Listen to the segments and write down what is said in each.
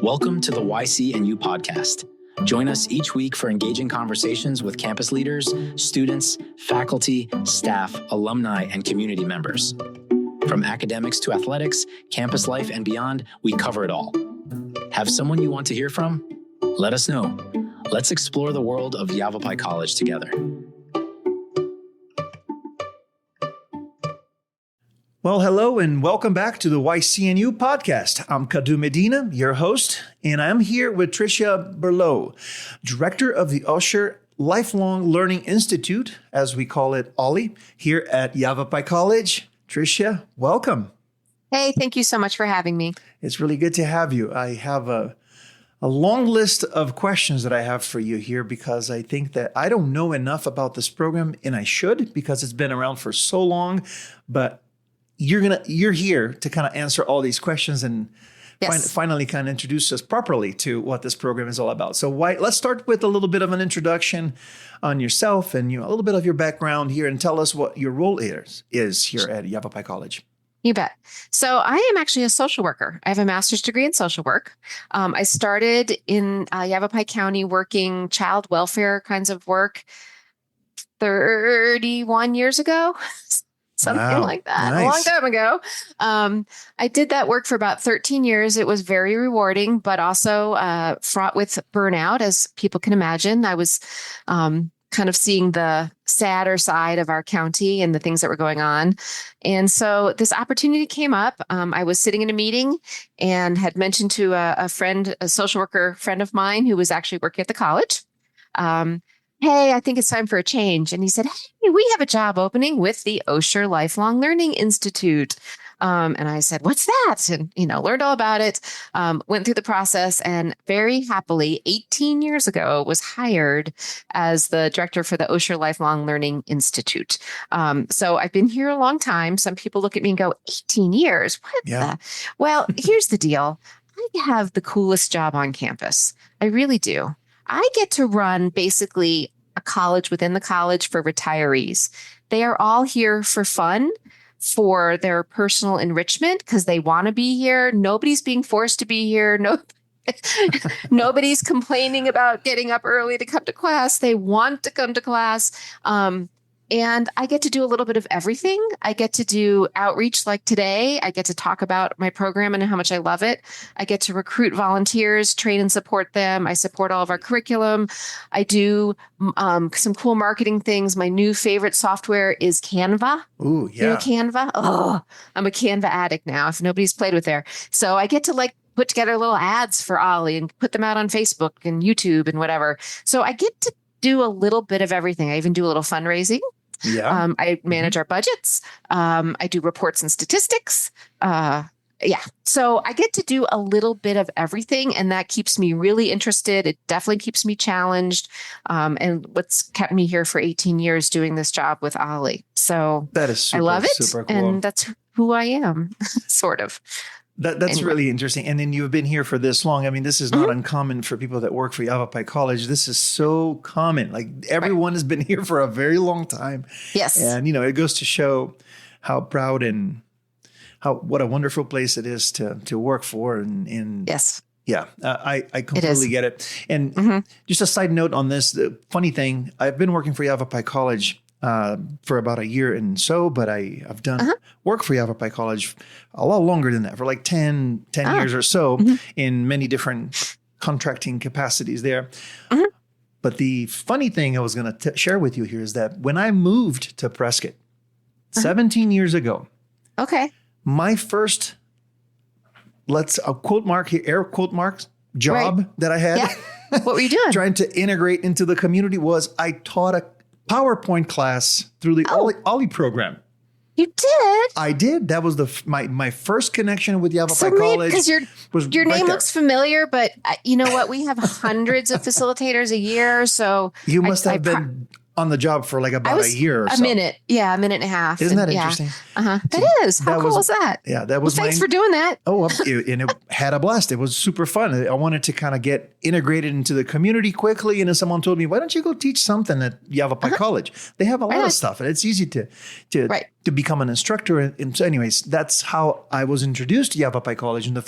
Welcome to the YCNU podcast. Join us each week for engaging conversations with campus leaders, students, faculty, staff, alumni, and community members. From academics to athletics, campus life, and beyond, we cover it all. Have someone you want to hear from? Let us know. Let's explore the world of Yavapai College together. Well, hello and welcome back to the YCNU podcast. I'm Cadu Medina, your host, and I'm here with Tricia Berlowe, director of the Osher Lifelong Learning Institute, as we call it, OLLI, here at Yavapai College. Tricia, welcome. Hey, thank you so much for having me. It's really good to have you. I have a long list of questions that I have for you here because I think that I don't know enough about this program, and I should because it's been around for so long, but you're here to kind of answer all these questions and finally kind of introduce us properly to what this program is all about. So let's start with a little bit of an introduction on yourself and a little bit of your background here, and tell us what your role is here at Yavapai College. You bet. So I am actually a social worker. I have a master's degree in social work. I started in Yavapai County working child welfare kinds of work 31 years ago. Something like that. Nice. A long time ago. I did that work for about 13 years. It was very rewarding, but also fraught with burnout, as people can imagine. I was kind of seeing the sadder side of our county and the things that were going on. And so this opportunity came up. I was sitting in a meeting and had mentioned to a friend, a social worker friend of mine who was actually working at the college, hey, I think it's time for a change. And he said, hey, we have a job opening with the Osher Lifelong Learning Institute. And I said, what's that? And, learned all about it, went through the process, and very happily 18 years ago was hired as the director for the Osher Lifelong Learning Institute. So I've been here a long time. Some people look at me and go, 18 years? What? Well, here's the deal. I have the coolest job on campus. I really do. I get to run basically a college within the college for retirees. They are all here for fun, for their personal enrichment, because they want to be here. Nobody's being forced to be here. Nobody's complaining about getting up early to come to class. They want to come to class. And I get to do a little bit of everything. I get to do outreach like today. I get to talk about my program and how much I love it. I get to recruit volunteers, train and support them. I support all of our curriculum. I do some cool marketing things. My new favorite software is Canva. Ooh, yeah. You know Canva? Oh, I'm a Canva addict now, if nobody's played with there. So I get to put together little ads for OLLI and put them out on Facebook and YouTube and whatever. So I get to do a little bit of everything. I even do a little fundraising. Yeah. I manage our budgets. I do reports and statistics. So I get to do a little bit of everything, and that keeps me really interested. It definitely keeps me challenged. And what's kept me here for 18 years doing this job with OLLI. So that is super, I love it. Super cool. And that's who I am, sort of. That's anyway. Really interesting. And then you've been here for this long. I mean, this is not uncommon for people that work for Yavapai College. This is so common. Everyone has been here for a very long time. Yes. And, it goes to show how proud and what a wonderful place it is to work for. And yes. Yeah, I completely get it. And just a side note on this, the funny thing, I've been working for Yavapai College for about a year and so, but I've done work for Yavapai College a lot longer than that, for 10 years or so, in many different contracting capacities there. But the funny thing I was going to share with you here is that when I moved to Prescott 17 years ago, my first, quote mark here, air quote marks, job that I had, what were you doing? Trying to integrate into the community was I taught a PowerPoint class through the OLLI program. You did? I did. That was my first connection with Yavapai College. Because your name looks familiar, but you know what? We have hundreds of facilitators a year, so you must have been on the job for about a year or so. A minute and a half. Isn't that interesting? That is. How cool is that? Yeah, that was. Thanks for doing that. And it had a blast. It was super fun. I wanted to kind of get integrated into the community quickly. And then someone told me, "Why don't you go teach something at Yavapai College? They have a lot of stuff, and it's easy to become an instructor." And so, anyways, that's how I was introduced to Yavapai College in the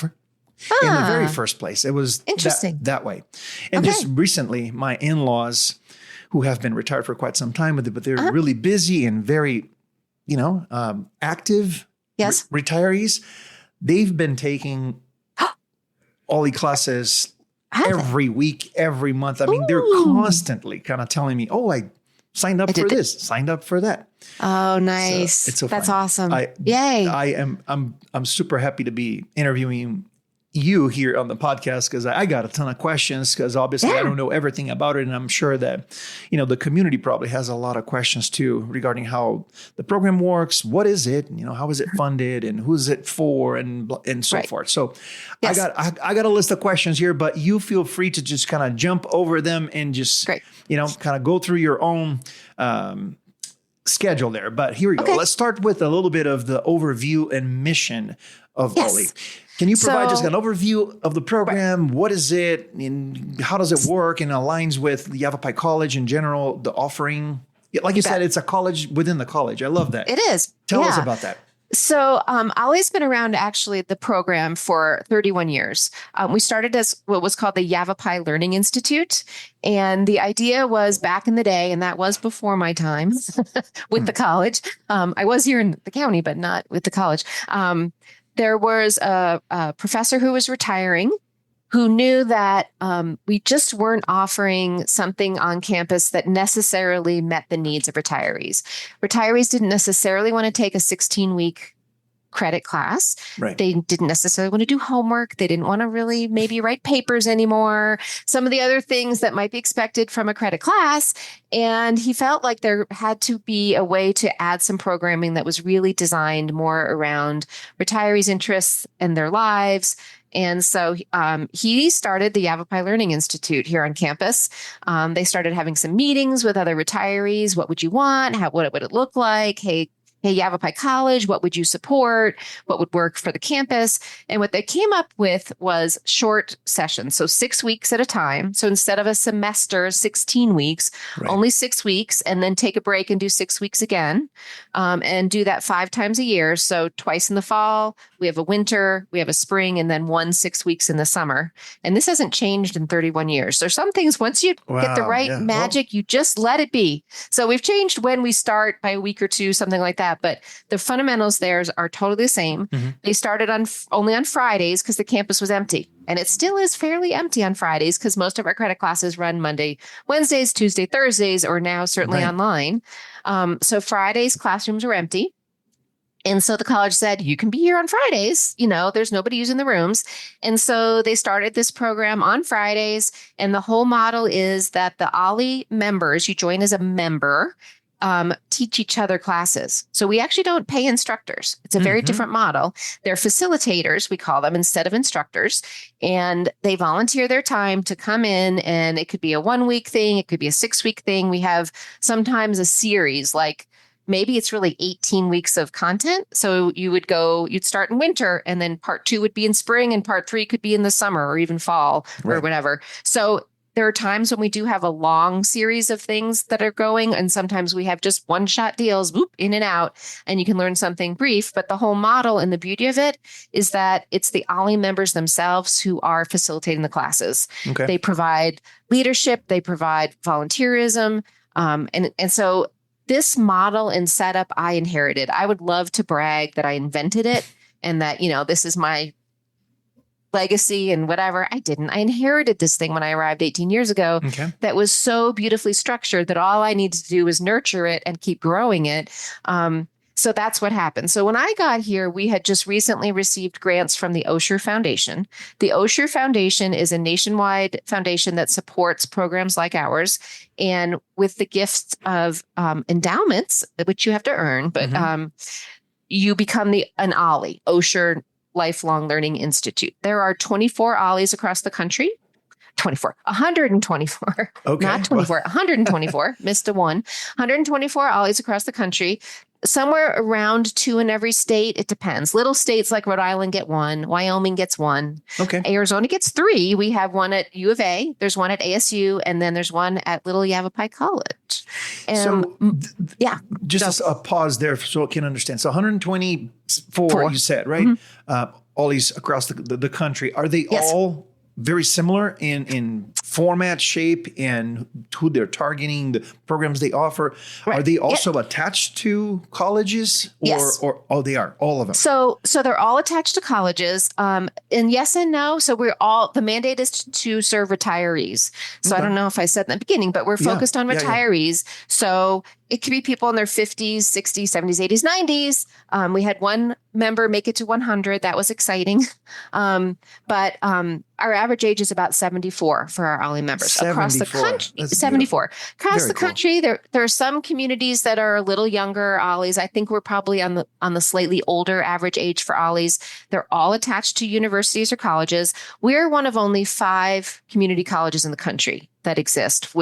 in the very first place. It was interesting that way. And just recently, my in-laws, who have been retired for quite some time with it, but they're really busy and very, active retirees. They've been taking OLLI classes every week, every month. I mean, they're constantly kind of telling me, "Oh, I signed up for this, signed up for that." Oh, nice! So it's so That's fun. awesome. Yay! I'm super happy to be interviewing you here on the podcast because I got a ton of questions because obviously I don't know everything about it, and I'm sure that the community probably has a lot of questions too regarding how the program works, what is it, how is it funded, and who's it for, and so forth. So I got a list of questions here, but you feel free to just kind of jump over them and just kind of go through your own schedule there. But here we go. Let's start with a little bit of the overview and mission of OLLI. Can you provide just an overview of the program? What is it, and how does it work, and aligns with Yavapai College in general, the offering? Like you said, it's a college within the college. I love that. It is. Tell us about that. So OLLI's been around, actually, the program for 31 years. We started as what was called the Yavapai Learning Institute. And the idea was back in the day, and that was before my time with the college. I was here in the county, but not with the college. There was a professor who was retiring who knew that we just weren't offering something on campus that necessarily met the needs of retirees. Retirees didn't necessarily want to take a 16-week credit class. Right. They didn't necessarily want to do homework. They didn't want to really maybe write papers anymore. Some of the other things that might be expected from a credit class. And he felt like there had to be a way to add some programming that was really designed more around retirees' interests and their lives. And so he started the Yavapai Learning Institute here on campus. They started having some meetings with other retirees. What would you want? What would it look like? Hey, Yavapai College, what would you support? What would work for the campus? And what they came up with was short sessions, so 6 weeks at a time. So instead of a semester, 16 weeks, only 6 weeks, and then take a break and do 6 weeks again, and do that 5 times a year. So twice in the fall, we have a winter, we have a spring, and then 6 weeks in the summer. And this hasn't changed in 31 years. There's some things, once you get the right magic, you just let it be. So we've changed when we start by a week or two, something like that. But the fundamentals there are totally the same. Mm-hmm. They started only on Fridays because the campus was empty. And it still is fairly empty on Fridays because most of our credit classes run Monday, Wednesdays, Tuesday, Thursdays, or now certainly online. So Fridays, classrooms are empty. And so the college said, you can be here on Fridays. There's nobody using the rooms. And so they started this program on Fridays. And the whole model is that the OLLI members, you join as a member, teach each other classes. So we actually don't pay instructors. It's a very different model. They're facilitators, we call them, instead of instructors. And they volunteer their time to come in, and it could be a 1-week thing. It could be a 6-week thing. We have sometimes a series, like maybe it's really 18 weeks of content. So you'd start in winter, and then part 2 would be in spring, and part 3 could be in the summer or even fall or whatever. So there are times when we do have a long series of things that are going, and sometimes we have just one-shot deals, whoop, in and out, and you can learn something brief. But the whole model and the beauty of it is that it's the OLLI members themselves who are facilitating the classes. Okay. They provide leadership, they provide volunteerism, and so this model and setup I inherited. I would love to brag that I invented it and that, this is my legacy and whatever. I didn't. I inherited this thing when I arrived 18 years ago that was so beautifully structured that all I needed to do was nurture it and keep growing it. So that's what happened. So when I got here, we had just recently received grants from the Osher Foundation. The Osher Foundation is a nationwide foundation that supports programs like ours. And with the gifts of endowments, which you have to earn, but you become an OLLI, Osher Lifelong Learning Institute. There are 24 OLLIs across the country. 124. Okay. Not 24, 124. Missed a 1. 124 OLLIs across the country. Somewhere around 2 in every state. It depends. Little states like Rhode Island get 1. Wyoming gets 1. Okay. Arizona gets 3. We have one at U of A. There's one at ASU. And then there's one at Little Yavapai College. Just a pause there so I can understand. So 124, you said, right? OLLIs across the country, are they Yes. all very similar in format, shape, and who they're targeting, the programs they offer? Right. Are they also attached to colleges? Yes. Or they are, all of them? So they're all attached to colleges. And yes and no. So the mandate is to serve retirees. So I don't know if I said in the beginning, but we're focused on retirees. Yeah. So it could be people in their 50s, 60s, 70s, 80s, 90s. We had one member make it to 100. That was exciting. But our average age is about 74 for our OLLI members across the country. That's 74 beautiful. Across the country. There are some communities that are a little younger OLLIs. I think we're probably on the slightly older average age for OLLIs. They're all attached to universities or colleges. We're one of only 5 community colleges in the country that exist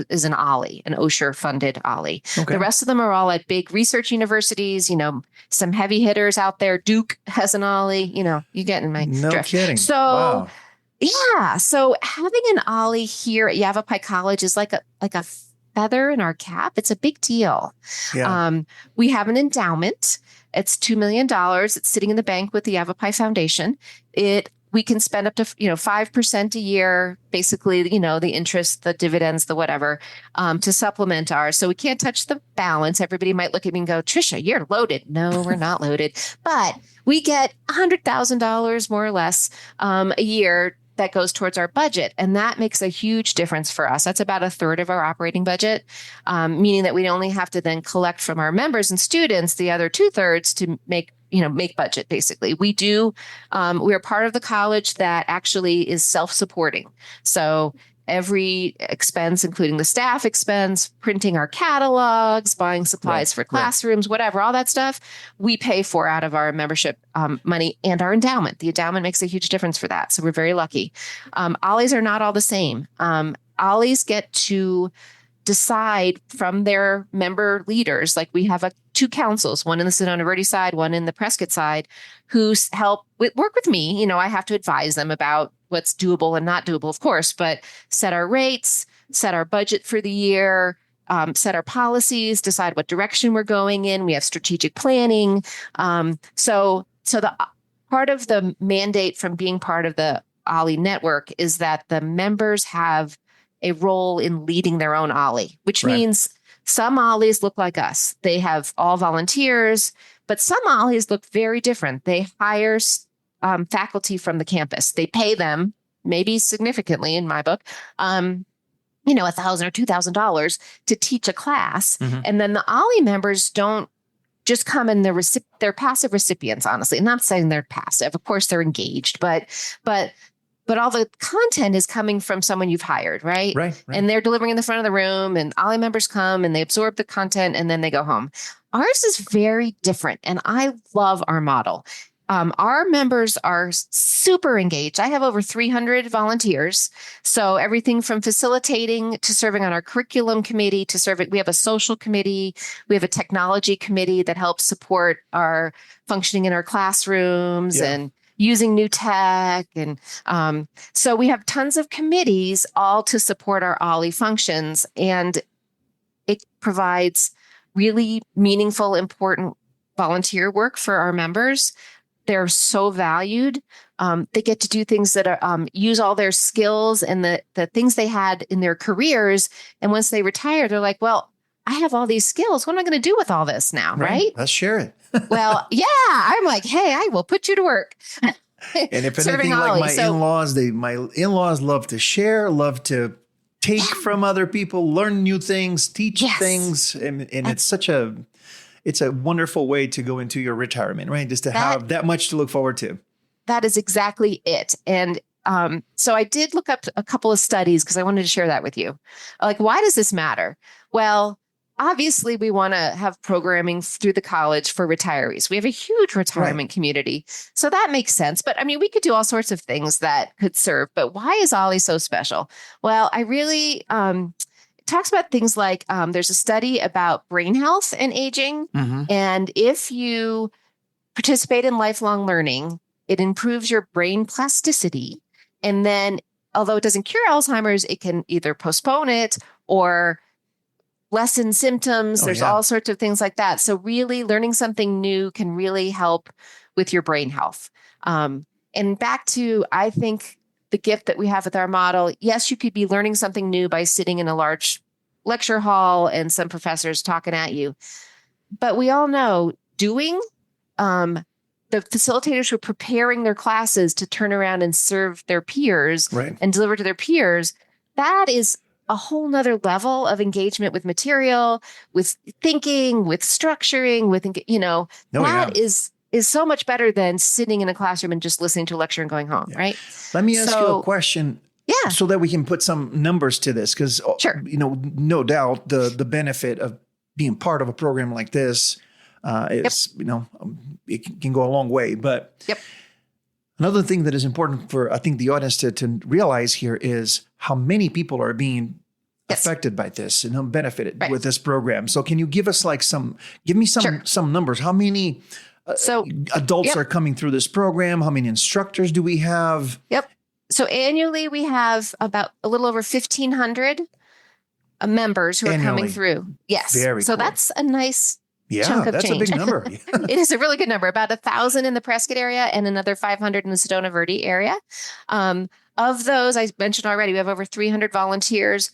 is an OLLI, an Osher funded OLLI. Okay. The rest of them are all at big research universities, some heavy hitters out there. Duke has an OLLI, you get in my drift. No kidding. So, wow. Yeah. So having an OLLI here at Yavapai College is like a feather in our cap. It's a big deal. Yeah. We have an endowment. It's $2 million. It's sitting in the bank with the Yavapai Foundation. We can spend up to 5% a year, basically, the interest, the dividends, the whatever, to supplement ours. So we can't touch the balance. Everybody might look at me and go, Tricia, you're loaded. No, we're not loaded. But we get $100,000 more or less a year that goes towards our budget. And that makes a huge difference for us. That's about 1/3 of our operating budget, meaning that we only have to then collect from our members and students the other 2/3 to make budget, basically. We're part of the college that actually is self-supporting. So every expense, including the staff expense, printing our catalogs, buying supplies for classrooms, whatever, all that stuff, we pay for out of our membership money and our endowment. The endowment makes a huge difference for that. So we're very lucky. OLLIs are not all the same. OLLIs get to decide from their member leaders. Like we have 2 councils, one in the Sedona Verde side, one in the Prescott side, who work with me. I have to advise them about what's doable and not doable, of course, but set our rates, set our budget for the year, set our policies, decide what direction we're going in. We have strategic planning. So the part of the mandate from being part of the OLLI network is that the members have a role in leading their own OLLI, which means some OLLIs look like us. They have all volunteers, but some OLLIs look very different. They hire faculty from the campus. They pay them, maybe significantly in my book, $1,000 or $2,000 to teach a class. Mm-hmm. And then the OLLI members don't just come in, they're passive recipients, honestly. I'm not saying they're passive. Of course, they're engaged, but all the content is coming from someone you've hired, right? Right. And they're delivering in the front of the room, and OLLI members come and they absorb the content and then they go home. Ours is very different, and I love our model. Our members are super engaged. I have over 300 volunteers. So everything from facilitating to serving on our curriculum committee to serving. We have a social committee. We have a technology committee that helps support our functioning in our classrooms and using new tech. And so we have tons of committees all to support our OLLI functions. And it provides really meaningful, important volunteer work for our members. They're so valued. They get to do things that are use all their skills and the things they had in their careers. And once they retire, they're like, well, I have all these skills. What am I going to do with all this now? Right? Let's share it. Well, yeah, I'm like, hey, I will put you to work. And if anything, like my in-laws love to share, love to take from other people, learn new things, teach things. And it's a wonderful way to go into your retirement, right? Just to have that much to look forward to. That is exactly it. And so I did look up a couple of studies because I wanted to share that with you. Like, why does this matter? Well, obviously, we want to have programming through the college for retirees. We have a huge retirement community. So that makes sense. But I mean, we could do all sorts of things that could serve. But why is OLLI so special? Well, I really... talks about things like there's a study about brain health and aging. Mm-hmm. And if you participate in lifelong learning, it improves your brain plasticity. And then, although it doesn't cure Alzheimer's, it can either postpone it or lessen symptoms. There's all sorts of things like that. So really learning something new can really help with your brain health. And back to, I think, the gift that we have with our model, yes, you could be learning something new by sitting in a large lecture hall and some professors talking at you. But we all know doing, the facilitators who are preparing their classes to turn around and serve their peers and deliver to their peers, that is a whole nother level of engagement with material, with thinking, with structuring, with, is so much better than sitting in a classroom and just listening to a lecture and going home, right? Let me ask you a question so that we can put some numbers to this, because, no doubt the benefit of being part of a program like this is, it can go a long way. But another thing that is important for, I think, the audience to realize here is how many people are being affected by this and benefited with this program. So can you give us some numbers? How many adults are coming through this program? How many instructors do we have? So annually we have about a little over 1,500 members who are coming through. Yes. Very cool. That's a nice chunk of change. That's a big number. It is a really good number. About 1,000 in the Prescott area and another 500 in the Sedona Verde area. Of those, I mentioned already, we have over 300 volunteers.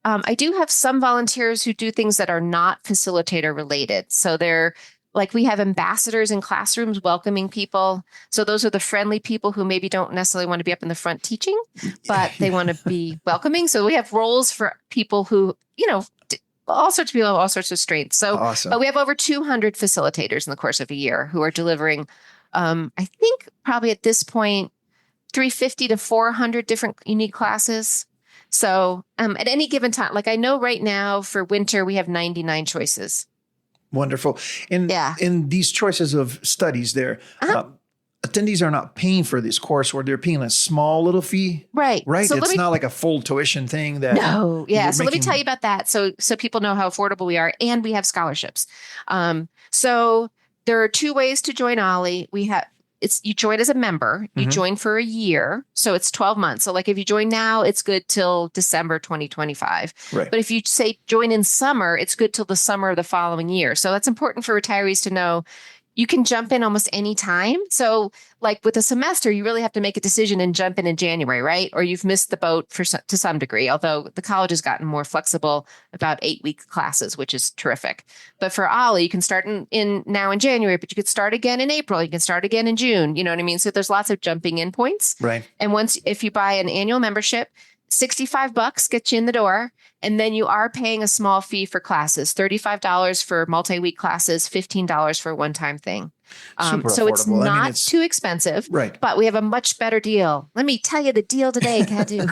I do have some volunteers who do things that are not facilitator related. So they're like, we have ambassadors in classrooms welcoming people. So those are the friendly people who maybe don't necessarily want to be up in the front teaching, but they want to be welcoming. So we have roles for people who, all sorts of people have all sorts of strengths. So, but we have over 200 facilitators in the course of a year who are delivering, I think probably at this point, 350 to 400 different unique classes. So at any given time, like I know right now for winter, we have 99 choices. Wonderful. And in these choices of studies there, attendees are not paying for this course, or they're paying a small little fee. Right. So it's not like a full tuition thing. So let me tell you about that. So people know how affordable we are, and we have scholarships. So there are two ways to join OLLI. You join as a member, you join for a year. So it's 12 months. So like if you join now, it's good till December 2025. But if you say join in summer, it's good till the summer of the following year. So that's important for retirees to know. You can jump in almost any time. So like with a semester, you really have to make a decision and jump in January, right? Or you've missed the boat to some degree, although the college has gotten more flexible about 8-week classes, which is terrific. But for OLLI, you can start in now in January, but you could start again in April. You can start again in June. You know what I mean? So there's lots of jumping in points. And if you buy an annual membership, $65 gets you in the door. And then you are paying a small fee for classes, $35 for multi-week classes, $15 for a one-time thing. So it's not too expensive, but we have a much better deal. Let me tell you the deal today, Cadu.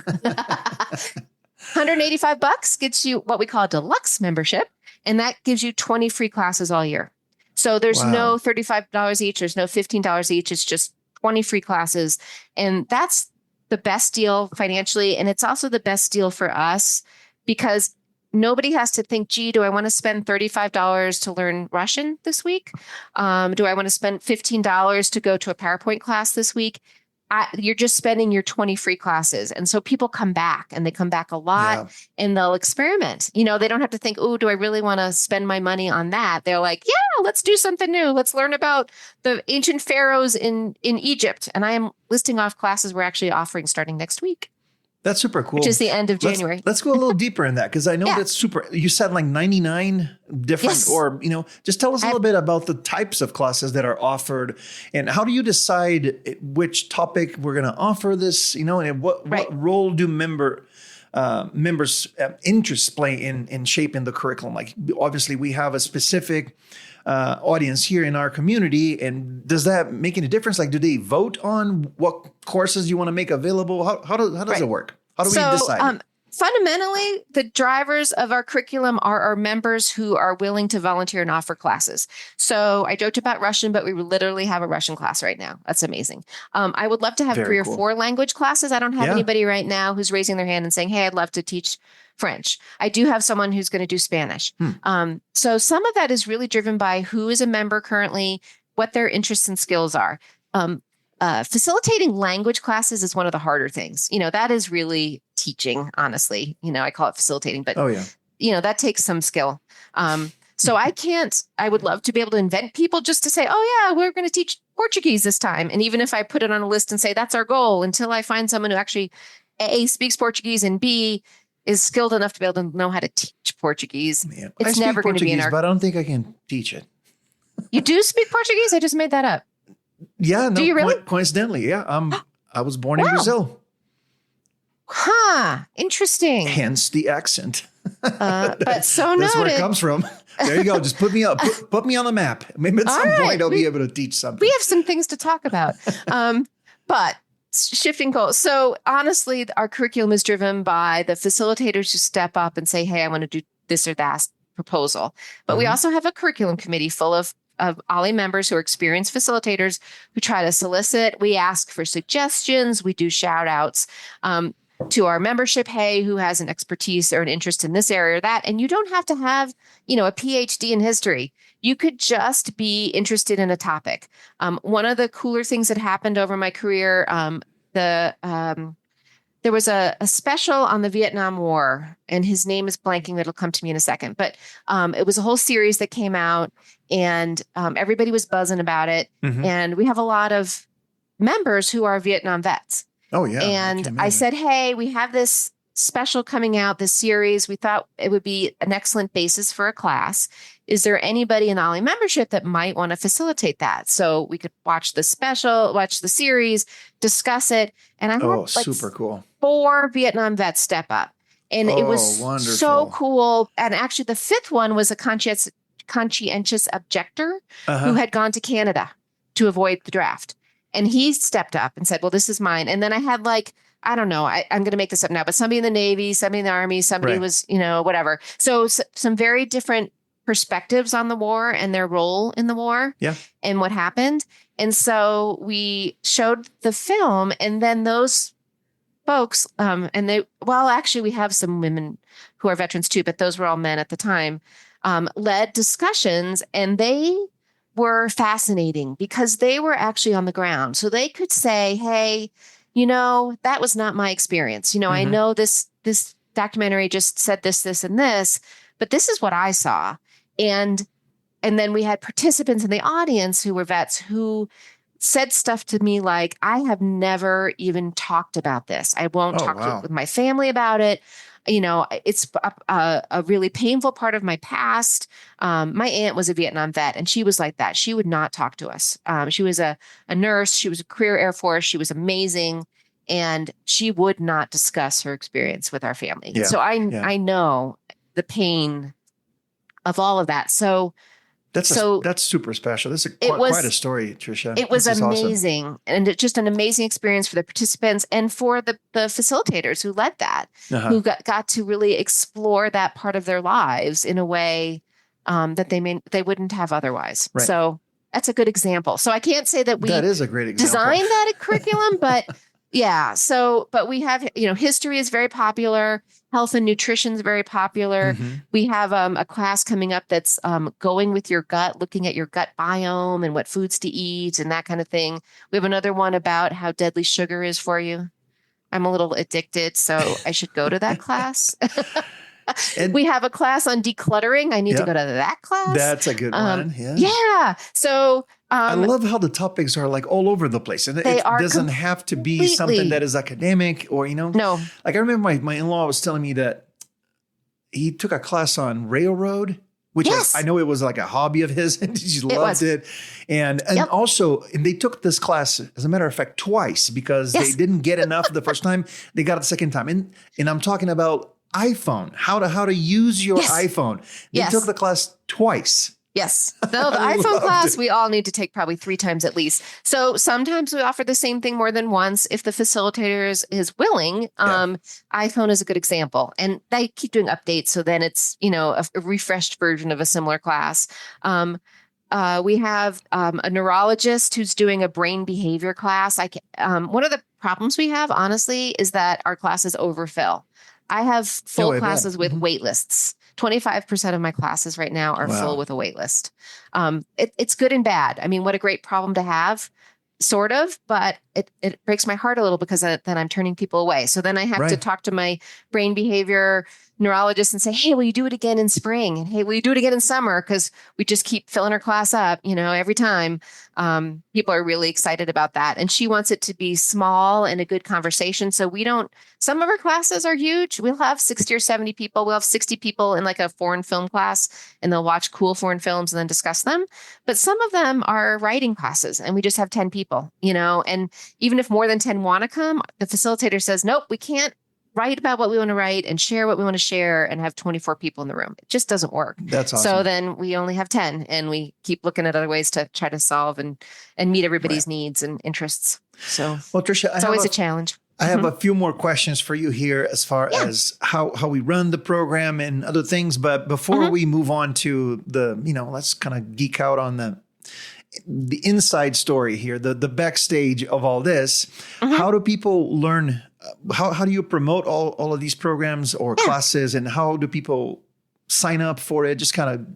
$185 gets you what we call a deluxe membership, and that gives you 20 free classes all year. So there's no $35 each, there's no $15 each, it's just 20 free classes. And that's the best deal financially. And it's also the best deal for us because nobody has to think, gee, do I want to spend $35 to learn Russian this week? Do I want to spend $15 to go to a PowerPoint class this week? You're just spending your 20 free classes. And so people come back, and they come back a lot, and they'll experiment. They don't have to think, oh, do I really want to spend my money on that? They're like, yeah, let's do something new. Let's learn about the ancient pharaohs in Egypt. And I am listing off classes we're actually offering starting next week. That's super cool. Which is the end of January. Let's go a little deeper in that, because I know that's super. You said like 99 different, or, just tell us a little bit about the types of classes that are offered, and how do you decide which topic we're going to offer this, and what role do members' interests play in shaping the curriculum? Like, obviously we have a specific audience here in our community, and does that make any difference? Like, do they vote on what courses you want to make available? How does it work? How do we decide? Fundamentally, the drivers of our curriculum are our members who are willing to volunteer and offer classes. So I joked about Russian, but we literally have a Russian class right now. That's amazing. I would love to have 3 or 4 language classes. I don't have anybody right now who's raising their hand and saying, hey, I'd love to teach French. I do have someone who's going to do Spanish. So some of that is really driven by who is a member currently, what their interests and skills are. Facilitating language classes is one of the harder things. That is really teaching, honestly. I call it facilitating, but that takes some skill. So I would love to be able to invent people just to say, oh yeah, we're going to teach Portuguese this time. And even if I put it on a list and say, that's our goal, until I find someone who actually A, speaks Portuguese, and B, is skilled enough to be able to know how to teach Portuguese. Man, it's never going to be in our... but I don't think I can teach it. You do speak Portuguese? I just made that up. Yeah. No, do you really? Coincidentally, yeah. I was born in Brazil. Huh. Interesting. Hence the accent. But so noted. That's where it comes from. There you go. Just put me up. Put me on the map. Maybe at some point I'll be able to teach something. We have some things to talk about. But shifting goals. So honestly, our curriculum is driven by the facilitators who step up and say, hey, I want to do this or that proposal. But we also have a curriculum committee full of OLLI members who are experienced facilitators who try to solicit. We ask for suggestions. We do shout outs to our membership, hey, who has an expertise or an interest in this area or that. And you don't have to have, a PhD in history. You could just be interested in a topic. One of the cooler things that happened over my career, there was a special on the Vietnam War, and his name is blanking. That'll come to me in a second. But it was a whole series that came out, and everybody was buzzing about it. And we have a lot of members who are Vietnam vets. Oh, yeah. And I said, hey, we have this special coming out, this series. We thought it would be an excellent basis for a class. Is there anybody in OLLI membership that might want to facilitate that? So we could watch the special, watch the series, discuss it. And I had super cool. 4 Vietnam vets step up. And it was wonderful. So cool. And actually the 5th one was a conscientious objector who had gone to Canada to avoid the draft. And he stepped up and said, well, this is mine. And then I had I don't know, I'm going to make this up now, but somebody in the Navy, somebody in the Army, somebody was, whatever. So some very different perspectives on the war and their role in the war and what happened. And so we showed the film, and then those folks, actually we have some women who are veterans too, but those were all men at the time, led discussions, and they were fascinating because they were actually on the ground. So they could say, hey, that was not my experience. I know this documentary just said this, and this, but this is what I saw. And then we had participants in the audience who were vets who said stuff to me like, I have never even talked about this. I won't talk with my family about it. It's a really painful part of my past. My aunt was a Vietnam vet, and she was like that. She would not talk to us. She was a nurse. She was a career Air Force. She was amazing. And she would not discuss her experience with our family. Yeah. So I know the pain of all of that. So that's super special. This is quite a story, Tricia. It was amazing. Awesome. And it's just an amazing experience for the participants and for the facilitators who led that, who got to really explore that part of their lives in a way that they wouldn't have otherwise. Right. So that's a good example. So I can't say that that is a great example. Designed that curriculum, but yeah. So, but we have, history is very popular. Health and nutrition is very popular. We have a class coming up that's going with your gut, looking at your gut biome and what foods to eat and that kind of thing. We have another one about how deadly sugar is for you. I'm a little addicted, so I should go to that class. And we have a class on decluttering. I need to go to that class. That's a good one. Yeah. So I love how the topics are all over the place. And it doesn't have to be something that is academic or, No. I remember my in-law was telling me that he took a class on railroad, which I know it was like a hobby of his and he loved it. And also, they took this class, as a matter of fact, twice because they didn't get enough the first time. They got it the second time. And I'm talking about iPhone, how to use your iPhone. They took the class twice. Yes. No, the iPhone class, we all need to take probably 3 times at least. So sometimes we offer the same thing more than once. If the facilitator is willing, iPhone is a good example. And they keep doing updates. So then it's, a refreshed version of a similar class. We have a neurologist who's doing a brain behavior class. One of the problems we have, honestly, is that our classes overfill. I have full classes with wait lists. 25% of my classes right now are full with a wait list. It's good and bad. I mean, what a great problem to have, sort of. But it breaks my heart a little because then I'm turning people away. So then I have to talk to my brain behavior neurologist and say, hey, will you do it again in spring? And hey, will you do it again in summer? Because we just keep filling her class up, every time. People are really excited about that. And she wants it to be small and a good conversation. So some of our classes are huge. We'll have 60 or 70 people. We'll have 60 people in like a foreign film class, and they'll watch cool foreign films and then discuss them. But some of them are writing classes, and we just have 10 people, and even if more than 10 want to come, the facilitator says, nope, we can't write about what we want to write and share what we want to share and have 24 people in the room. It just doesn't work. That's awesome. So then we only have 10, and we keep looking at other ways to try to solve and meet everybody's needs and interests. So Tricia, it's always a challenge. I have a few more questions for you here as far as how we run the program and other things. But before we move on to let's kind of geek out on the inside story here, the backstage of all this. How do people learn? How do you promote all of these programs or classes, and how do people sign up for it? Just kind of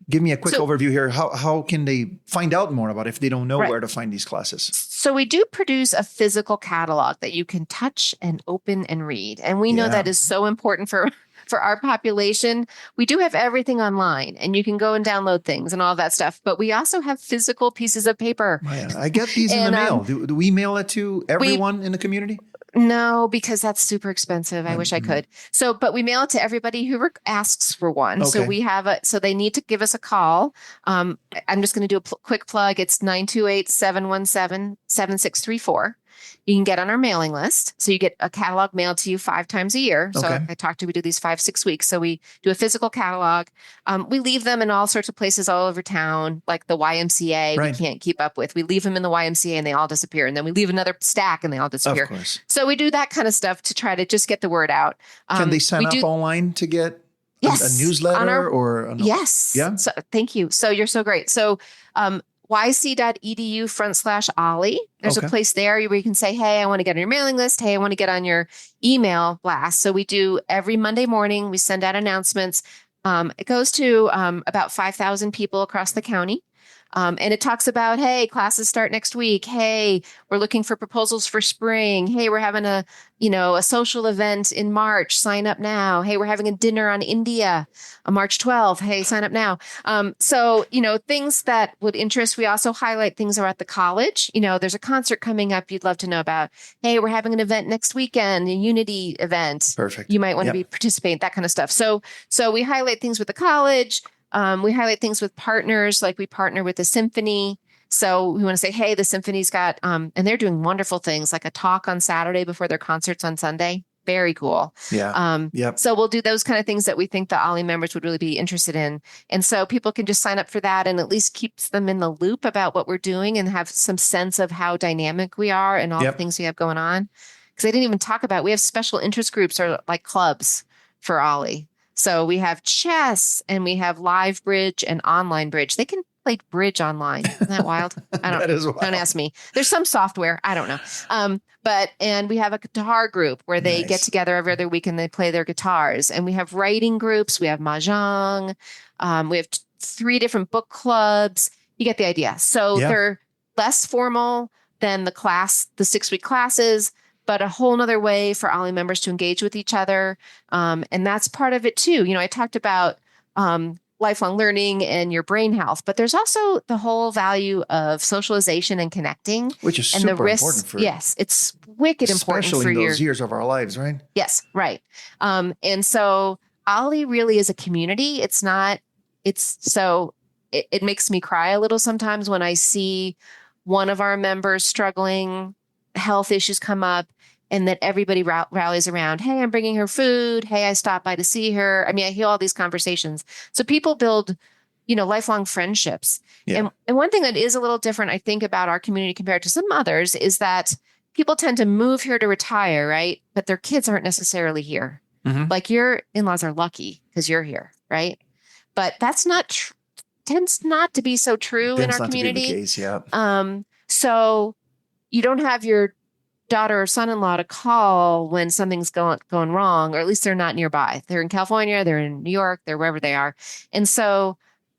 give me a quick overview here. How can they find out more about it if they don't know where to find these classes? So we do produce a physical catalog that you can touch and open and read. And we know that is so important for our population. We do have everything online, and you can go and download things and all that stuff. But we also have physical pieces of paper. I get these in the mail. Do we mail it to everyone in the community? No, because that's super expensive. I wish I could. But we mail it to everybody who asks for one. Okay. So we have so they need to give us a call. I'm just going to do a quick plug. It's 928-717-7634. You can get on our mailing list. So you get a catalog mailed to you 5 times a year. So we do these 5-6 weeks. So we do a physical catalog. We leave them in all sorts of places all over town, like the YMCA. We can't keep up with. We leave them in the YMCA and they all disappear. And then we leave another stack and they all disappear. Of course. So we do that kind of stuff to try to just get the word out. Can they sign up online to get a newsletter Yes. Yeah. So, thank you. So you're so great. So yc.edu/OLLI. There's a place there where you can say, hey, I want to get on your mailing list. Hey, I want to get on your email blast. So we do every Monday morning, we send out announcements. It goes to about 5,000 people across the county. And it talks about, hey, classes start next week. Hey, we're looking for proposals for spring. Hey, we're having a social event in March. Sign up now. Hey, we're having a dinner on India on March 12th. Hey, sign up now. So things that would interest. We also highlight things about the college. There's a concert coming up you'd love to know about. Hey, we're having an event next weekend, a Unity event. Perfect. You might want to participate, that kind of stuff. So we highlight things with the college. We highlight things with partners, like we partner with the symphony. So we want to say, hey, the symphony's got, and they're doing wonderful things, like a talk on Saturday before their concerts on Sunday. Very cool. Yeah. So we'll do those kind of things that we think the OLLI members would really be interested in. And so people can just sign up for that, and at least keeps them in the loop about what we're doing and have some sense of how dynamic we are and all the things we have going on. Because I didn't even talk about, we have special interest groups or like clubs for OLLI. So we have chess, and we have live bridge and online bridge. They can play bridge online. Isn't that wild? I don't know. That is wild. Don't ask me. There's some software. I don't know. And we have a guitar group where they get together every other week and they play their guitars. And we have writing groups. We have mahjong. We have 3 different book clubs. You get the idea. So they're less formal than the 6-week classes, but a whole nother way for OLLI members to engage with each other. And that's part of it too. I talked about lifelong learning and your brain health, but there's also the whole value of socialization and connecting. Which is super important for Yes, it's wicked important for especially in those years of our lives, right? Yes, right. And so OLLI really is a community. It makes me cry a little sometimes when I see one of our members struggling, health issues come up, and that everybody rallies around, hey, I'm bringing her food. Hey, I stopped by to see her. I mean, I hear all these conversations. So people build, lifelong friendships. Yeah. And one thing that is a little different, I think, about our community compared to some others is that people tend to move here to retire, right? But their kids aren't necessarily here. Mm-hmm. Like your in-laws are lucky because you're here, right? But that's tends not to be so true in our community. To be the case, yeah. So you don't have your daughter or son-in-law to call when something's going wrong, or at least they're not nearby. They're in California, they're in New York, they're wherever they are. And so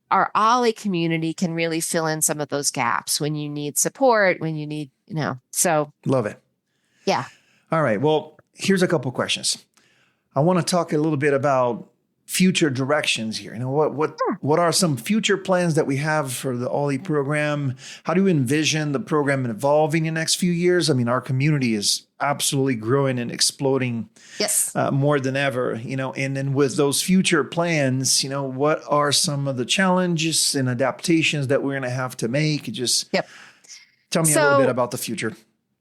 our OLLI community can really fill in some of those gaps when you need support, when you need so. Love it. Yeah. All right. Well, here's a couple questions. I want to talk a little bit about future directions here. What are some future plans that we have for the OLLI program? How do you envision the program evolving in the next few years? I mean, our community is absolutely growing and exploding more than ever, and then with those future plans, what are some of the challenges and adaptations that we're going to have to make? Just tell me a little bit about the future.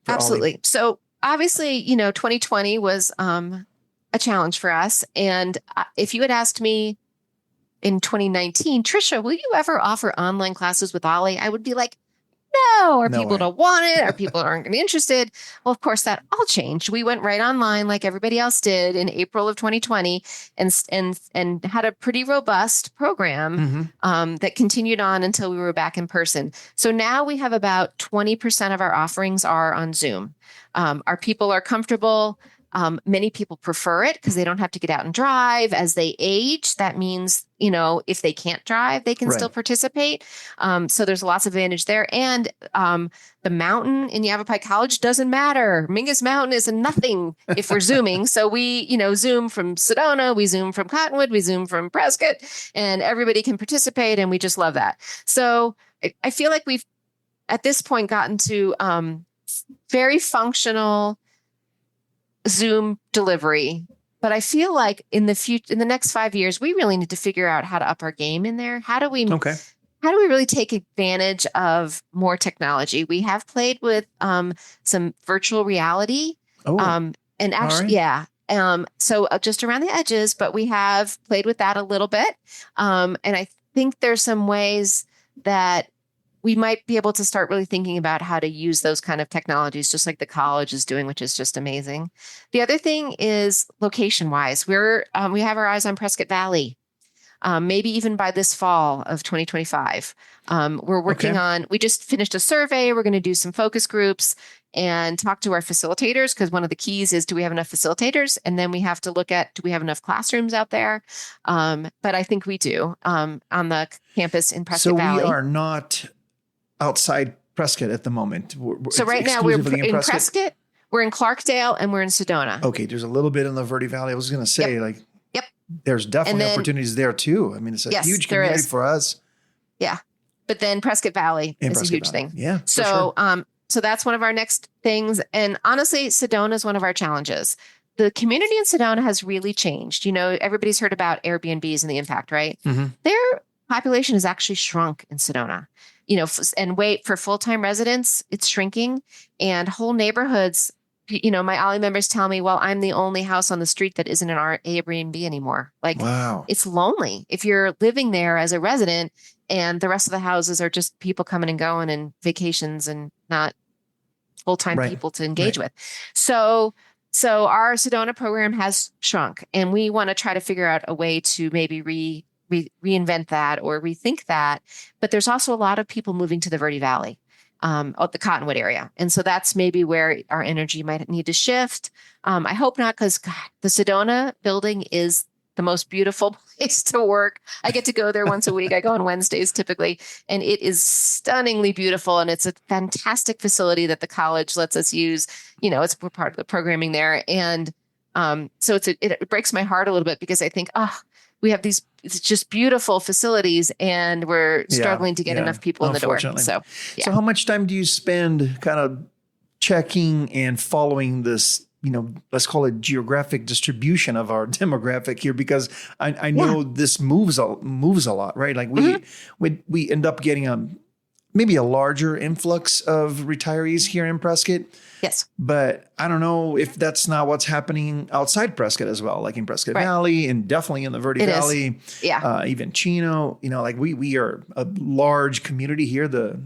Absolutely. OLLI. So obviously, 2020 was a challenge for us. And if you had asked me in 2019, Tricia, will you ever offer online classes with OLLI? I would be like, no, or people don't want it, or people aren't going to be interested. Well, of course, that all changed. We went right online like everybody else did in April of 2020 and had a pretty robust program that continued on until we were back in person. So now we have about 20% of our offerings are on Zoom. Our people are comfortable. Many people prefer it because they don't have to get out and drive. As they age, that means, if they can't drive, they can still participate. So there's lots of advantage there. And the mountain in Yavapai College doesn't matter. Mingus Mountain is nothing if we're Zooming. So we, Zoom from Sedona, we Zoom from Cottonwood, we Zoom from Prescott, and everybody can participate. And we just love that. So I feel like we've, at this point, gotten to very functional Zoom delivery, but I feel like in the next 5 years, we really need to figure out how to up our game in there. How do we really take advantage of more technology? We have played with some virtual reality, and actually, so just around the edges, but we have played with that a little bit, and I think there's some ways that we might be able to start really thinking about how to use those kind of technologies, just like the college is doing, which is just amazing. The other thing is location-wise. We have our eyes on Prescott Valley, maybe even by this fall of 2025. We're working on, we just finished a survey. We're going to do some focus groups and talk to our facilitators, because one of the keys is, do we have enough facilitators? And then we have to look at, do we have enough classrooms out there? But I think we do on the campus in Prescott Valley. So we are not outside Prescott at the moment. So right now we're in Prescott, we're in Clarkdale, and we're in Sedona. Okay, there's a little bit in the Verde Valley. I was going to say, there's definitely opportunities there too. I mean, it's a huge community for us. Yeah, but then Prescott Valley is a huge thing. Yeah. So, so that's one of our next things. And honestly, Sedona is one of our challenges. The community in Sedona has really changed. Everybody's heard about Airbnbs and the impact, right? Their population has actually shrunk in Sedona. And wait for full-time residents, it's shrinking, and whole neighborhoods. My OLLI members tell me, well, I'm the only house on the street that isn't an Airbnb anymore. Wow. It's lonely if you're living there as a resident, and the rest of the houses are just people coming and going and vacations and not full-time people to engage with. So our Sedona program has shrunk, and we want to try to figure out a way to maybe reinvent that or rethink that. But there's also a lot of people moving to the Verde Valley, the Cottonwood area. And so that's maybe where our energy might need to shift. I hope not, because the Sedona building is the most beautiful place to work. I get to go there once a week. I go on Wednesdays typically, and it is stunningly beautiful. And it's a fantastic facility that the college lets us use. We're part of the programming there. And so it breaks my heart a little bit, because I think, we have these just beautiful facilities, and we're struggling to get enough people in the door. So how much time do you spend kind of checking and following this, let's call it geographic distribution of our demographic here? Because I know this moves a lot, right? Like we end up getting maybe a larger influx of retirees here in Prescott. Yes. But I don't know if that's not what's happening outside Prescott as well, like in Prescott Valley, and definitely in the Verde Valley. Yeah. Even Chino, we are a large community here. The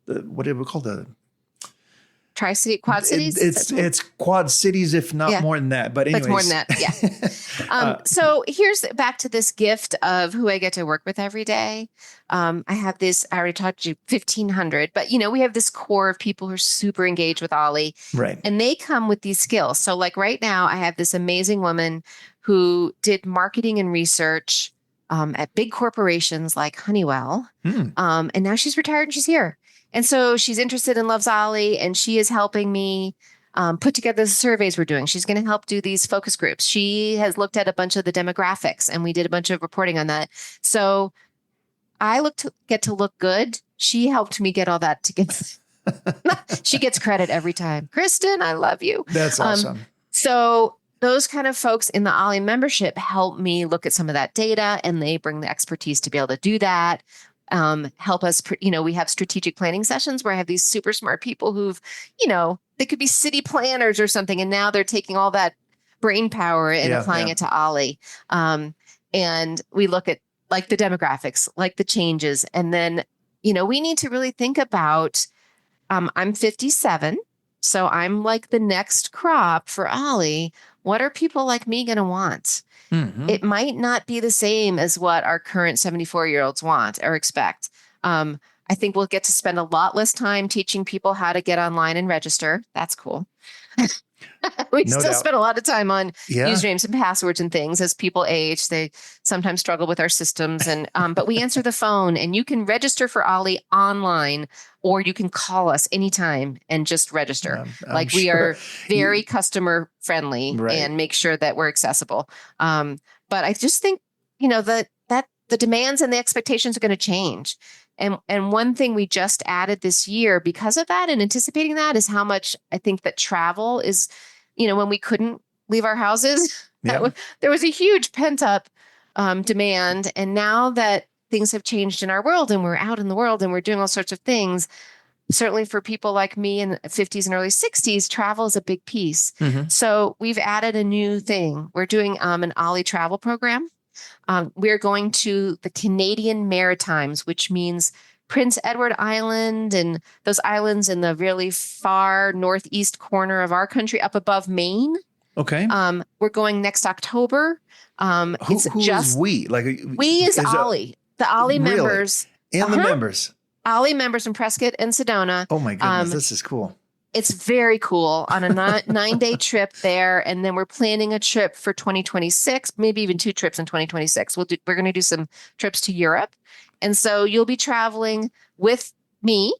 what do we call the Tri-City, Quad Cities? It's Quad Cities, if not more than that. But anyways. It's more than that, yeah. So here's back to this gift of who I get to work with every day. I have this, I already talked to you, 1,500, but we have this core of people who are super engaged with OLLI. Right. And they come with these skills. So like right now, I have this amazing woman who did marketing and research at big corporations like Honeywell. And now she's retired and she's here. And so she's interested and loves OLLI, and she is helping me put together the surveys we're doing. She's going to help do these focus groups. She has looked at a bunch of the demographics, and we did a bunch of reporting on that. So I get to look good. She helped me get all that together. She gets credit every time. Kristen, I love you. That's awesome. So those kind of folks in the OLLI membership help me look at some of that data, and they bring the expertise to be able to do that. Help us, we have strategic planning sessions where I have these super smart people who've, they could be city planners or something. And now they're taking all that brain power and applying it to OLLI. And we look at like the demographics, like the changes. And then, we need to really think about, I'm 57. So I'm like the next crop for OLLI. What are people like me going to want? Mm-hmm. It might not be the same as what our current 74-year-olds want or expect. I think we'll get to spend a lot less time teaching people how to get online and register. That's cool. We still spend a lot of time on usernames and passwords and things. As people age, they sometimes struggle with our systems. And but we answer the phone, and you can register for OLLI online, or you can call us anytime and just register. We are very customer friendly and make sure that we're accessible. But I just think, that the demands and the expectations are going to change. And one thing we just added this year because of that and anticipating that is how much I think that travel is, when we couldn't leave our houses, there was a huge pent up demand. And now that things have changed in our world and we're out in the world and we're doing all sorts of things, certainly for people like me in the 50s and early 60s, travel is a big piece. Mm-hmm. So we've added a new thing. We're doing an OLLI travel program. We're going to the Canadian Maritimes, which means Prince Edward Island and those islands in the really far northeast corner of our country up above Maine. Okay. We're going next October. Who is we? We is OLLI. The OLLI members. And the members. OLLI members from Prescott and Sedona. Oh my goodness, this is cool. It's very cool on a 9-day trip there. And then we're planning a trip for 2026, maybe even 2 trips in 2026. We're going to do some trips to Europe. And so you'll be traveling with me.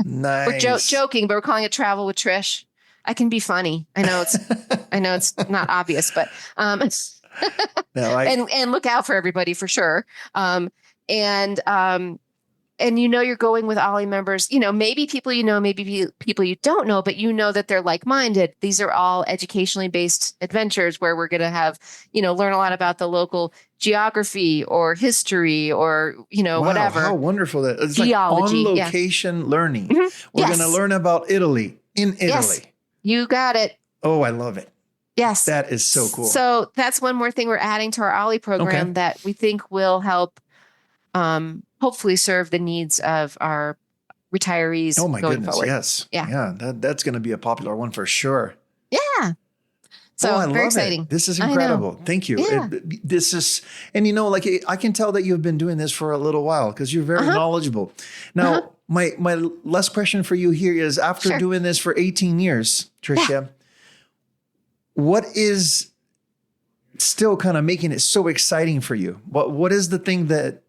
Nice. We're joking, but we're calling it Travel with Trish. I can be funny. I know it's not obvious, but and look out for everybody for sure. And you're going with OLLI members, maybe people maybe people you don't know, but that they're like-minded. These are all educationally based adventures where we're going to have, learn a lot about the local geography or history or, whatever. How wonderful that is. Geology, like on location learning. Mm-hmm. We're going to learn about Italy in Italy. Yes, you got it. Oh, I love it. Yes. That is so cool. So that's one more thing we're adding to our OLLI program that we think will help hopefully serve the needs of our retirees. Oh my goodness. Forward. Yes. Yeah. That's going to be a popular one for sure. Yeah. So very exciting. This is incredible. Thank you. Yeah. This is, and I can tell that you've been doing this for a little while because you're very knowledgeable. Now, my last question for you here is after doing this for 18 years, Tricia, what is still kind of making it so exciting for you? What is the thing that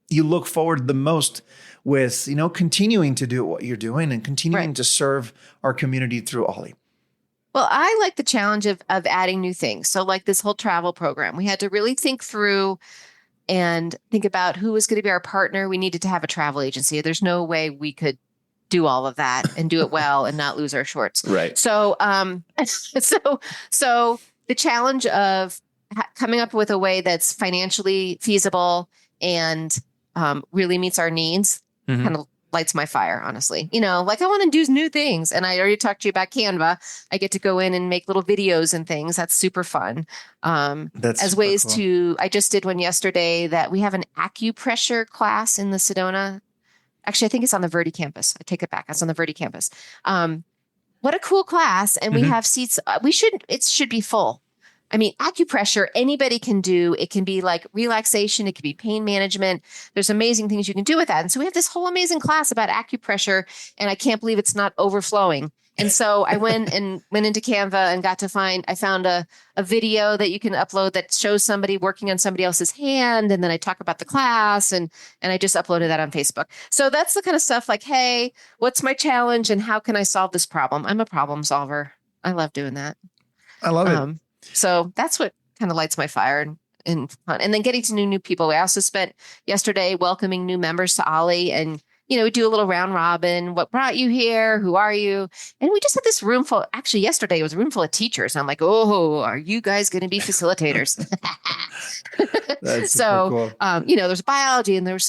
you look forward the most with, continuing to do what you're doing and continuing to serve our community through OLLI? Well, I like the challenge of adding new things. So like this whole travel program, we had to really think through and think about who was going to be our partner. We needed to have a travel agency. There's no way we could do all of that and do it well and not lose our shorts. Right. So, so the challenge of coming up with a way that's financially feasible and really meets our needs kind of lights my fire, honestly. I want to do new things. And I already talked to you about Canva. I get to go in and make little videos and things. That's super fun. That's as ways cool. to, I just did one yesterday that we have an acupressure class in the Sedona. Actually, I think it's on the Verde campus. I take it back. It's on the Verde campus. What a cool class. And we have seats. It should be full. I mean, acupressure, anybody can do. It can be like relaxation. It can be pain management. There's amazing things you can do with that. And so we have this whole amazing class about acupressure, and I can't believe it's not overflowing. And so I went into Canva and I found a video that you can upload that shows somebody working on somebody else's hand. And then I talk about the class and I just uploaded that on Facebook. So that's the kind of stuff like, hey, what's my challenge and how can I solve this problem? I'm a problem solver. I love doing that. I love it. So that's what kind of lights my fire and fun. And then getting to know new people. I also spent yesterday welcoming new members to OLLI, and we do a little round robin. What brought you here? Who are you? And we just had this room full. Actually, yesterday it was a room full of teachers. And I'm like, oh, are you guys going to be facilitators? That's so, cool. There's biology, and there was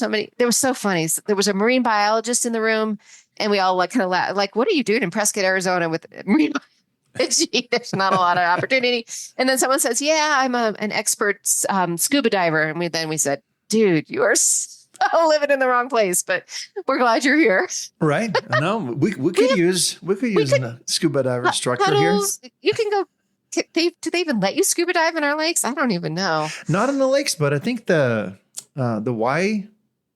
so funny. There was a marine biologist in the room, and we all like kind of like, what are you doing in Prescott, Arizona with marine biology? There's not a lot of opportunity. And then someone says, yeah, I'm an expert scuba diver. And we said, dude, you are living in the wrong place, but we're glad you're here. Right. No, we could use a scuba diver instructor here. You can go. Do they even let you scuba dive in our lakes? I don't even know. Not in the lakes, but I think the Y.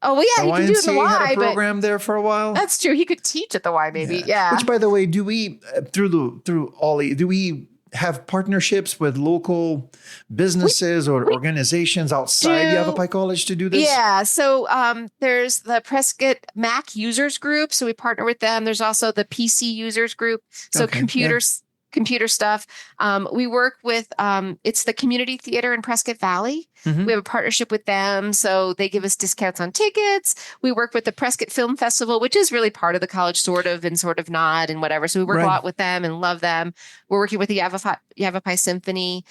Oh, well, yeah, you can do it in the Y. Had a program there for a while. That's true. He could teach at the Y, maybe. Yeah. Which, by the way, do we through OLLI? Do we have partnerships with local businesses or organizations outside Yavapai College to do this? Yeah. So there's the Prescott Mac Users Group. So we partner with them. There's also the PC Users Group. So computer stuff. We work with, it's the Community Theater in Prescott Valley. Mm-hmm. We have a partnership with them. So they give us discounts on tickets. We work with the Prescott Film Festival, which is really part of the college, sort of and sort of not and whatever. So we work a lot with them and love them. We're working with the Yavapai Symphony.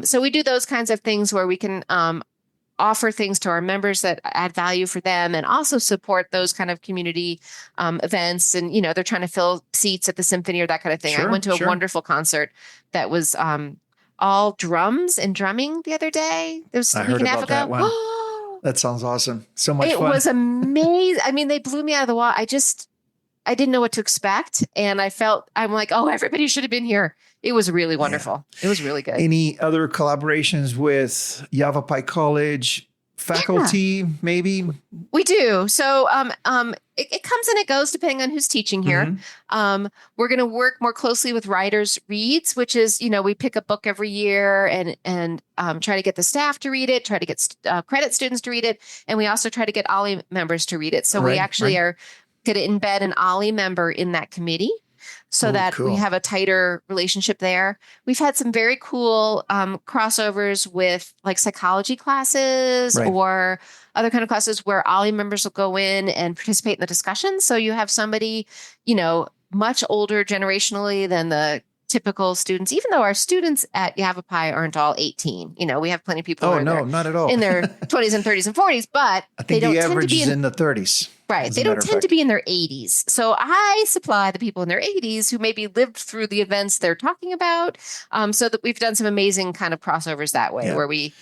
So we do those kinds of things where we can offer things to our members that add value for them and also support those kind of community events. And, they're trying to fill seats at the symphony or that kind of thing. I went to a wonderful concert that was all drums and drumming the other day. It was a week and a half ago. That one. That sounds awesome. So much fun. It was amazing. I mean, they blew me out of the water. I didn't know what to expect. And I'm like, oh, everybody should have been here. It was really wonderful. Yeah. It was really good. Any other collaborations with Yavapai College faculty, maybe? We do. So it comes and it goes depending on who's teaching here. Mm-hmm. We're going to work more closely with Writers Reads, which is, we pick a book every year and try to get the staff to read it, try to get credit students to read it. And we also try to get OLLI members to read it. So we actually are going to embed an OLLI member in that committee, so that we have a tighter relationship there. We've had some very cool crossovers with like psychology classes or other kind of classes where OLLI members will go in and participate in the discussion. So you have somebody, much older generationally than the typical students, even though our students at Yavapai aren't all 18. We have plenty of people not at all. in their 20s and 30s and 40s, but I think the average is in the 30s. Right. They don't tend to be in their 80s. So I supply the people in their 80s who maybe lived through the events they're talking about. So that we've done some amazing kind of crossovers that way where we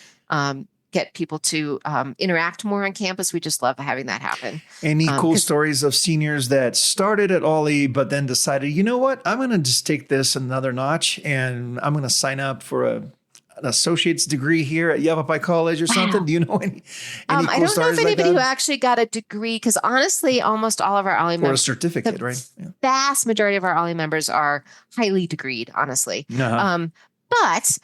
get people to interact more on campus. We just love having that happen. Any cool stories of seniors that started at OLLI, but then decided, you know what, I'm going to just take this another notch and I'm going to sign up for an associate's degree here at Yavapai College or something? Do you know any cool I don't know if anybody like who actually got a degree, because honestly, almost all of our OLLI members, or a certificate, right? Yeah. Vast majority of our OLLI members are highly degreed, honestly. Uh-huh. But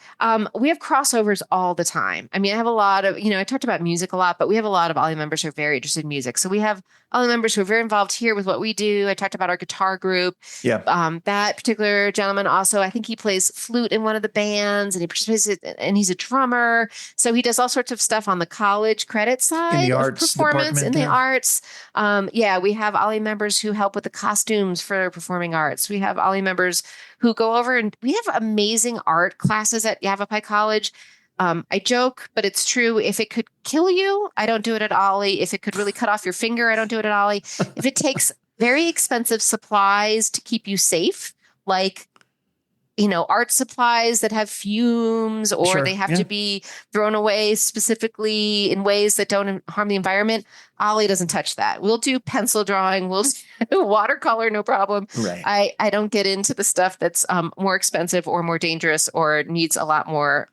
we have crossovers all the time. I mean, I have a lot of, I talked about music a lot, but we have a lot of OLLI members who are very interested in music. So we have OLLI members who are very involved here with what we do. I talked about our guitar group. Yeah. That particular gentleman also, I think he plays flute in one of the bands and he participates and he's a drummer. So he does all sorts of stuff on the college credit side. In the arts performance, in the yeah. arts. We have OLLI members who help with the costumes for performing arts. We have OLLI members who go over and we have amazing art classes at Yavapai College. I joke, but it's true. If it could kill you, I don't do it at OLLI. If it could really cut off your finger, I don't do it at OLLI. If it takes very expensive supplies to keep you safe, like art supplies that have fumes or they have to be thrown away specifically in ways that don't harm the environment. OLLI doesn't touch that. We'll do pencil drawing. We'll do watercolor, no problem. Right. I don't get into the stuff that's more expensive or more dangerous or needs a lot more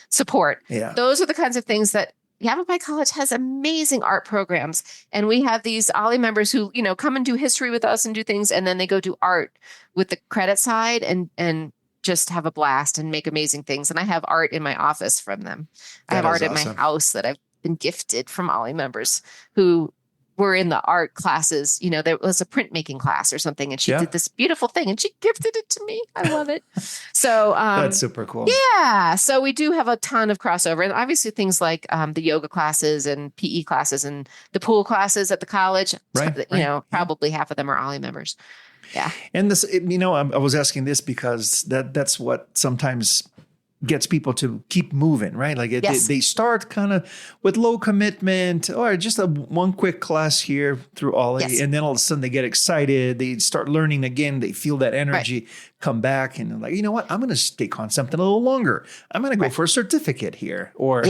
support. Yeah. Those are the kinds of things that Yavapai College has amazing art programs. And we have these OLLI members who, come and do history with us and do things. And then they go do art with the credit side and just have a blast and make amazing things. And I have art in my office from them. I have art at my house that I've been gifted from OLLI members who were in the art classes. There was a printmaking class or something, and she did this beautiful thing and she gifted it to me. I love it. So that's super cool. Yeah. So we do have a ton of crossover, and obviously things like the yoga classes and PE classes and the pool classes at the college. Right. Probably half of them are OLLI members. Yeah. And this, I was asking this because that's what sometimes gets people to keep moving, right? Like they start kind of with low commitment or just one quick class here through OLLI. And then all of a sudden they get excited. They start learning again. They feel that energy come back and they're like, you know what? I'm going to take on something a little longer. I'm going to go for a certificate here or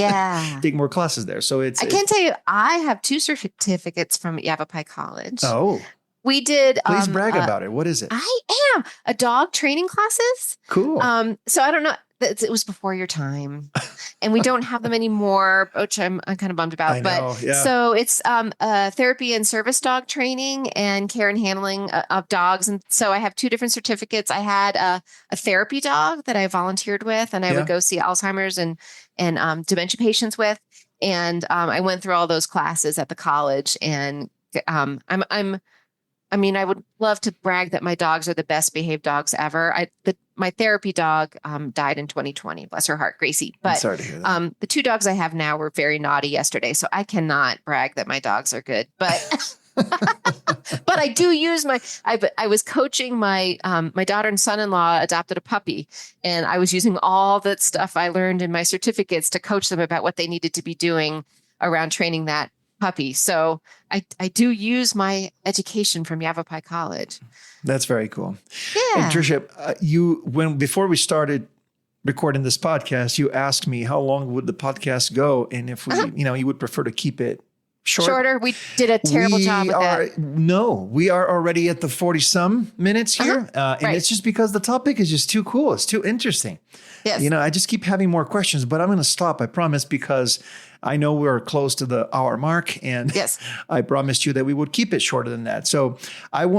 take more classes there. So I can tell you, I have 2 certificates from Yavapai College. Oh, we did. Please brag about it. What is it? I am a dog training classes. Cool. So I don't know. It was before your time, and we don't have them anymore, which I'm kind of bummed about. So it's therapy and service dog training and care and handling of dogs. And so I have 2 different certificates. I had a therapy dog that I volunteered with, and I would go see Alzheimer's and dementia patients with. And I went through all those classes at the college, and I would love to brag that my dogs are the best behaved dogs ever. My therapy dog died in 2020, bless her heart, Gracie. But I'm sorry to hear that. The 2 dogs I have now were very naughty yesterday, so I cannot brag that my dogs are good. But but I do use I was coaching my daughter and son-in-law adopted a puppy, and I was using all that stuff I learned in my certificates to coach them about what they needed to be doing around training that puppy. So I do use my education from Yavapai College. That's very cool. Yeah. And Tricia, before we started recording this podcast, you asked me how long would the podcast go, and if we, you would prefer to keep it shorter. We did a terrible job with that. No, we are already at the 40-some minutes here, and it's just because the topic is just too cool. It's too interesting. Yes. I just keep having more questions, but I'm going to stop. I promise, because I know we're close to the hour mark, and I promised you that we would keep it shorter than that. So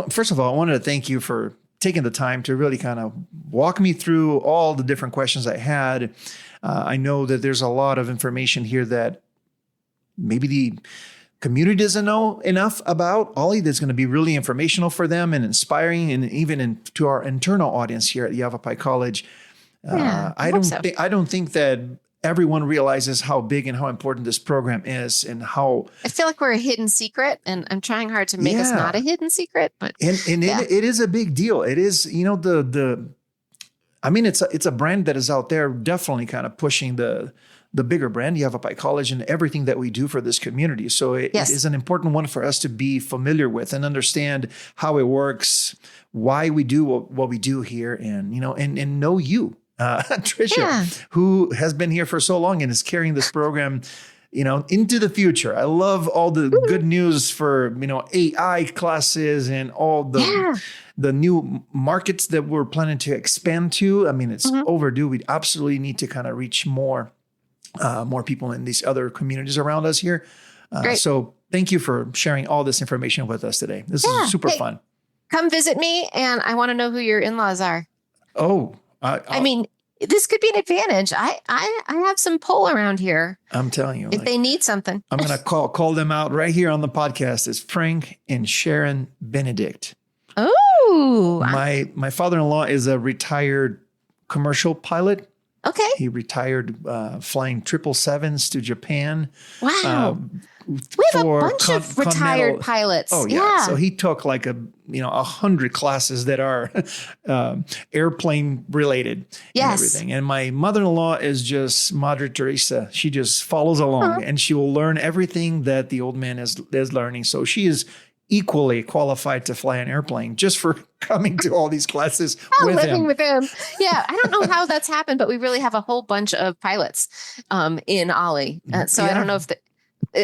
first of all, I wanted to thank you for taking the time to really kind of walk me through all the different questions I had. I know that there's a lot of information here that maybe the community doesn't know enough about OLLI that's going to be really informational for them and inspiring, and even to our internal audience here at Yavapai College. I don't think that everyone realizes how big and how important this program is, and how I feel like we're a hidden secret, and I'm trying hard to make us not a hidden secret, but it is a big deal. It is, it's a brand that is out there definitely kind of pushing the bigger brand, Yavapai College, and everything that we do for this community. So it is an important one for us to be familiar with and understand how it works, why we do what we do here, and know you. Tricia, who has been here for so long and is carrying this program, into the future. I love all the good news for, AI classes and all the new markets that we're planning to expand to. I mean, it's overdue. We absolutely need to kind of reach more people in these other communities around us here. So thank you for sharing all this information with us today. This is super fun. Come visit me, and I want to know who your in-laws are. Oh, this could be an advantage. I have some pull around here. I'm telling you, if they need something, I'm going to call them out right here on the podcast. It's Frank and Sharon Benedict. Oh, my father-in-law is a retired commercial pilot. Okay, he retired flying 777s to Japan. Wow. We have a bunch of retired pilots. Oh yeah. So he took like 100 classes that are airplane related and everything. And my mother-in-law is just Madre Teresa. She just follows along and she will learn everything that the old man is learning. So she is equally qualified to fly an airplane just for coming to all these classes with living him. with him. Yeah. I don't know how that's happened, but we really have a whole bunch of pilots in OLLI. So I don't know if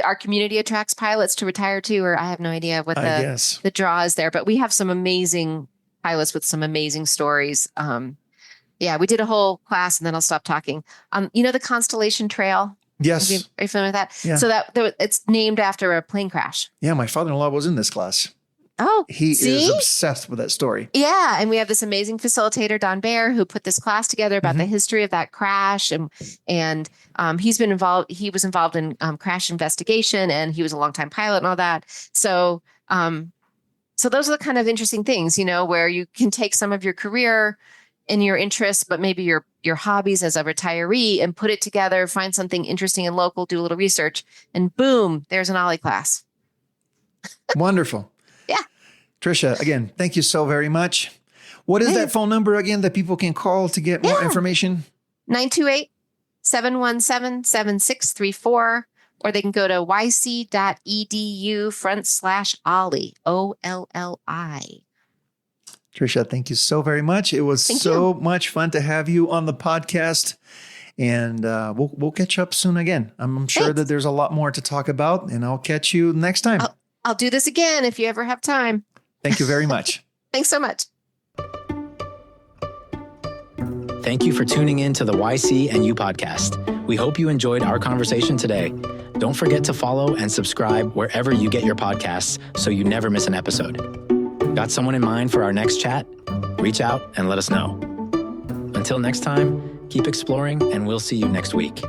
our community attracts pilots to retire to, or I have no idea what the draw is there, but we have some amazing pilots with some amazing stories. We did a whole class, and then I'll stop talking. The Constellation Trail. Yes. Are you familiar with that? Yeah. So it's named after a plane crash. Yeah. My father-in-law was in this class. Oh, he is obsessed with that story. Yeah. And we have this amazing facilitator, Don Baer, who put this class together about the history of that crash. And he's been involved. He was involved in crash investigation, and he was a longtime pilot and all that. So those are the kind of interesting things, where you can take some of your career and your interests, but maybe your hobbies as a retiree, and put it together, find something interesting and local, do a little research, and boom, there's an OLLI class. Wonderful. Yeah. Tricia, again, thank you so very much. What is that phone number again that people can call to get more information? 928-717-7634, or they can go to yc.edu/OLLI, OLLI. Tricia, thank you so very much. It was much fun to have you on the podcast, and we'll catch up soon again. I'm sure that there's a lot more to talk about, and I'll catch you next time. I'll do this again if you ever have time. Thank you very much. Thanks so much. Thank you for tuning in to the YCNU podcast. We hope you enjoyed our conversation today. Don't forget to follow and subscribe wherever you get your podcasts so you never miss an episode. Got someone in mind for our next chat? Reach out and let us know. Until next time, keep exploring, and we'll see you next week.